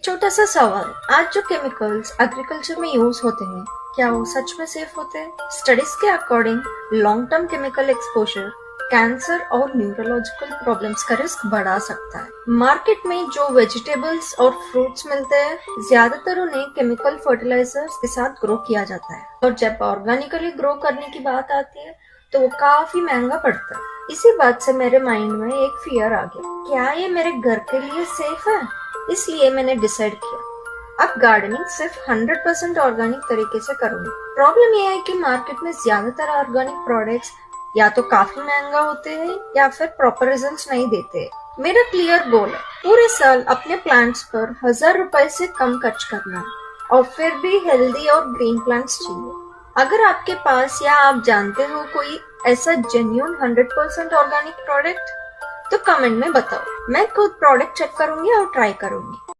एक छोटा सा सवाल, आज जो केमिकल्स एग्रीकल्चर में यूज होते हैं क्या वो सच में सेफ होते हैं? स्टडीज के according long term chemical exposure cancer और न्यूरोलॉजिकल प्रॉब्लम्स का रिस्क बढ़ा सकता है। मार्केट में जो वेजिटेबल्स और फ्रूट्स मिलते हैं ज्यादातर उन्हें केमिकल फर्टिलाइजर्स के साथ ग्रो किया जाता है और जब ऑर्गेनिकली ग्रो करने की बात आती है तो वो काफी महंगा पड़ता है। इसी बात से मेरे माइंड में एक फियर आ गया, क्या ये मेरे घर के लिए सेफ है? इसलिए मैंने डिसाइड किया अब गार्डनिंग सिर्फ 100% ऑर्गेनिक तरीके से करूंगी। प्रॉब्लम यह है कि मार्केट में ज्यादातर ऑर्गेनिक प्रोडक्ट्स या तो काफी महंगा होते हैं या फिर प्रॉपर रिजल्ट्स नहीं देते। मेरा क्लियर गोल है पूरे साल अपने प्लांट्स पर 1000 रुपए से कम खर्च करना और फिर भी हेल्दी और ग्रीन प्लांट्स चाहिए। अगर आपके पास या आप जानते हो कोई ऐसा जेन्युइन 100% ऑर्गेनिक प्रोडक्ट तो कमेंट में बताओ। मैं खुद प्रोडक्ट चेक करूंगी और ट्राई करूंगी।